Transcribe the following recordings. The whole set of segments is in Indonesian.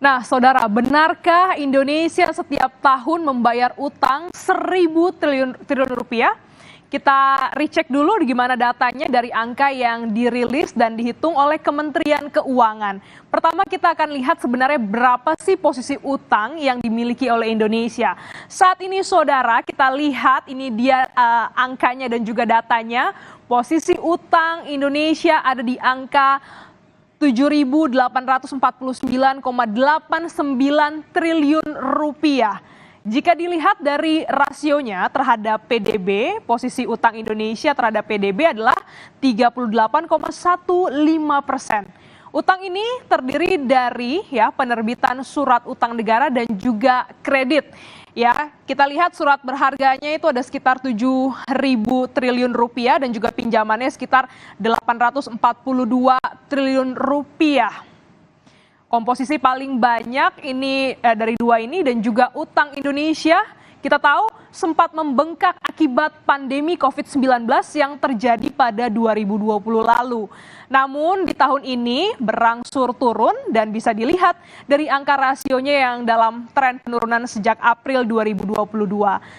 Nah, saudara, benarkah Indonesia setiap tahun membayar utang 1.000 triliun rupiah? Kita recheck dulu gimana datanya dari angka yang dirilis dan dihitung oleh Kementerian Keuangan. Pertama kita akan lihat sebenarnya berapa sih posisi utang yang dimiliki oleh Indonesia. Saat ini saudara, kita lihat ini dia angkanya dan juga datanya. Posisi utang Indonesia ada di angka 7.849,89 triliun rupiah. Jika dilihat dari rasionya terhadap PDB, posisi utang Indonesia terhadap PDB adalah 38,15%. Utang ini terdiri dari penerbitan surat utang negara dan juga kredit. Ya, kita lihat surat berharganya itu ada sekitar 7.000 triliun rupiah dan juga pinjamannya sekitar 842 triliun rupiah. Komposisi paling banyak ini dari dua ini dan juga utang Indonesia kita tahu sempat membengkak akibat pandemi COVID-19 yang terjadi pada 2020 lalu. Namun di tahun ini berangsur turun dan bisa dilihat dari angka rasionya yang dalam tren penurunan sejak April 2022.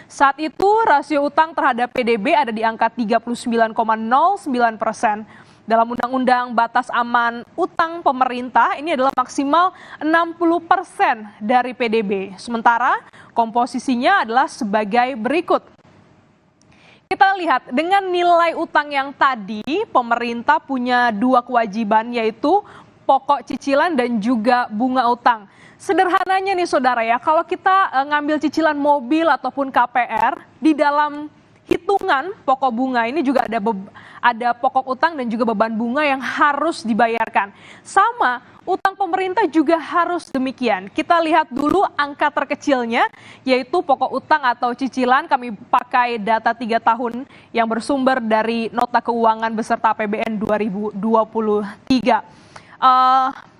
Saat itu rasio utang terhadap PDB ada di angka 39,09%. Dalam Undang-Undang Batas Aman Utang Pemerintah ini adalah maksimal 60% dari PDB. Sementara komposisinya adalah sebagai berikut. Kita lihat dengan nilai utang yang tadi, pemerintah punya dua kewajiban yaitu pokok cicilan dan juga bunga utang. Sederhananya nih saudara ya, kalau kita ngambil cicilan mobil ataupun KPR, di dalam hitungan pokok bunga ini juga ada pokok utang dan juga beban bunga yang harus dibayarkan. Sama, utang pemerintah juga harus demikian. Kita lihat dulu angka terkecilnya, yaitu pokok utang atau cicilan. Kami pakai data 3 tahun yang bersumber dari Nota Keuangan beserta APBN 2023.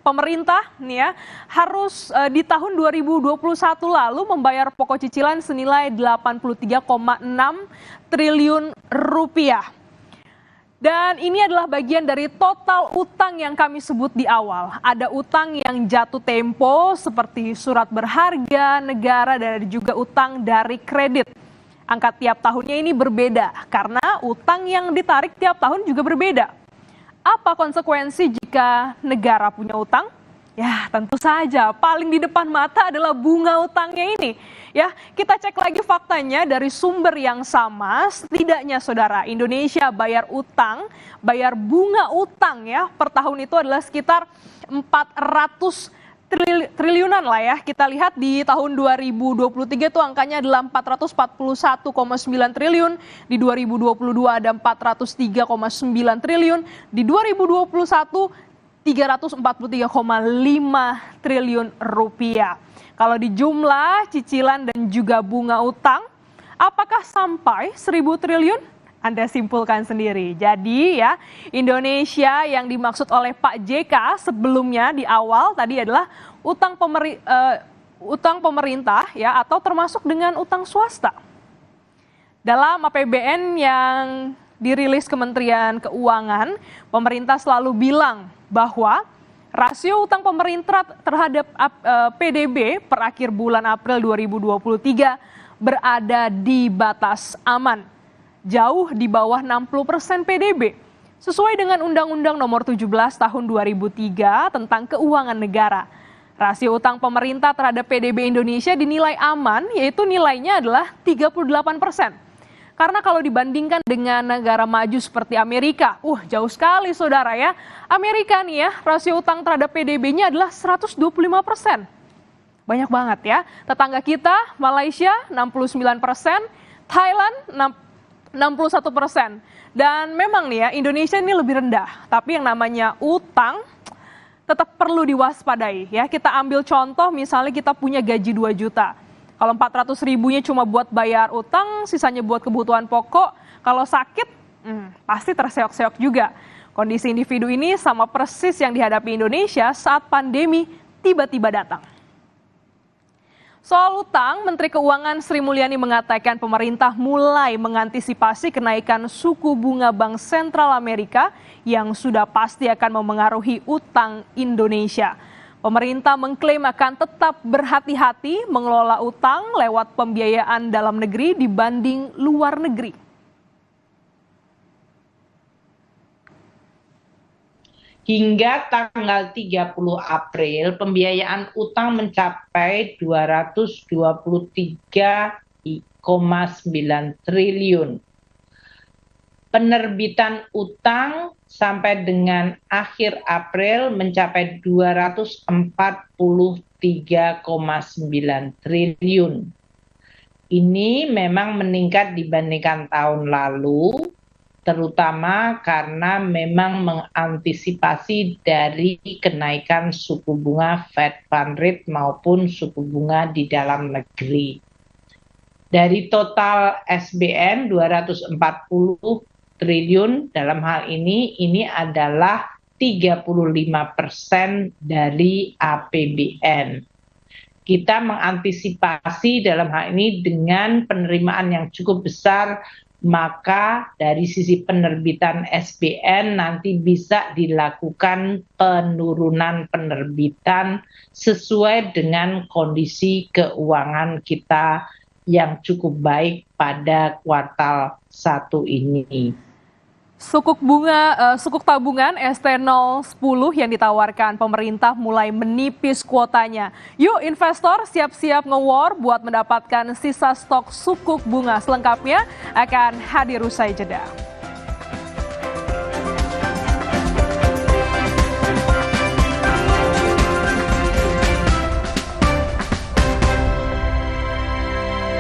Pemerintah nih ya harus di tahun 2021 lalu membayar pokok cicilan senilai 83,6 triliun rupiah. Dan ini adalah bagian dari total utang yang kami sebut di awal. Ada utang yang jatuh tempo seperti surat berharga negara dan juga utang dari kredit. Angka tiap tahunnya ini berbeda karena utang yang ditarik tiap tahun juga berbeda. Apa konsekuensi jika negara punya utang? Ya tentu saja paling di depan mata adalah bunga utangnya ini. Ya, kita cek lagi faktanya dari sumber yang sama. Setidaknya saudara, Indonesia bayar bunga utang ya per tahun itu adalah sekitar 400 triliunan lah ya. Kita lihat di tahun 2023 itu angkanya adalah 441,9 triliun, di 2022 ada 403,9 triliun, di 2021 343,5 triliun rupiah. Kalau di jumlah cicilan dan juga bunga utang, apakah sampai 1.000 triliun? Anda simpulkan sendiri. Jadi ya, Indonesia yang dimaksud oleh Pak JK sebelumnya di awal tadi adalah utang pemerintah ya atau termasuk dengan utang swasta. Dalam APBN yang dirilis Kementerian Keuangan, pemerintah selalu bilang bahwa rasio utang pemerintah terhadap PDB per akhir bulan April 2023 berada di batas aman. Jauh di bawah 60% PDB. Sesuai dengan Undang-Undang Nomor 17 Tahun 2003 tentang Keuangan Negara. Rasio utang pemerintah terhadap PDB Indonesia dinilai aman, yaitu nilainya adalah 38%. Karena kalau dibandingkan dengan negara maju seperti Amerika, jauh sekali saudara ya. Amerika nih ya, rasio utang terhadap PDB-nya adalah 125%. Banyak banget ya. Tetangga kita, Malaysia 69%, Thailand 61%. Dan memang nih ya, Indonesia ini lebih rendah. Tapi yang namanya utang tetap perlu diwaspadai ya. Kita ambil contoh misalnya kita punya gaji 2 juta. Kalau 400 ribunya cuma buat bayar utang, sisanya buat kebutuhan pokok. Kalau sakit, pasti terseok-seok juga. Kondisi individu ini sama persis yang dihadapi Indonesia saat pandemi tiba-tiba datang. Soal utang, Menteri Keuangan Sri Mulyani mengatakan pemerintah mulai mengantisipasi kenaikan suku bunga Bank Sentral Amerika yang sudah pasti akan memengaruhi utang Indonesia. Pemerintah mengklaim akan tetap berhati-hati mengelola utang lewat pembiayaan dalam negeri dibanding luar negeri. Hingga tanggal 30 April, pembiayaan utang mencapai 223,9 triliun. Penerbitan utang sampai dengan akhir April mencapai 243,9 triliun. Ini memang meningkat dibandingkan tahun lalu, terutama karena memang mengantisipasi dari kenaikan suku bunga Fed Fund Rate maupun suku bunga di dalam negeri. Dari total SBN 240 triliun dalam hal ini adalah 35% dari APBN. Kita mengantisipasi dalam hal ini dengan penerimaan yang cukup besar, maka dari sisi penerbitan SBN nanti bisa dilakukan penurunan penerbitan sesuai dengan kondisi keuangan kita yang cukup baik pada kuartal 1 ini. Sukuk tabungan ST010 yang ditawarkan pemerintah mulai menipis kuotanya. Yuk investor siap-siap nge-war buat mendapatkan sisa stok sukuk bunga. Selengkapnya akan hadir usai jeda.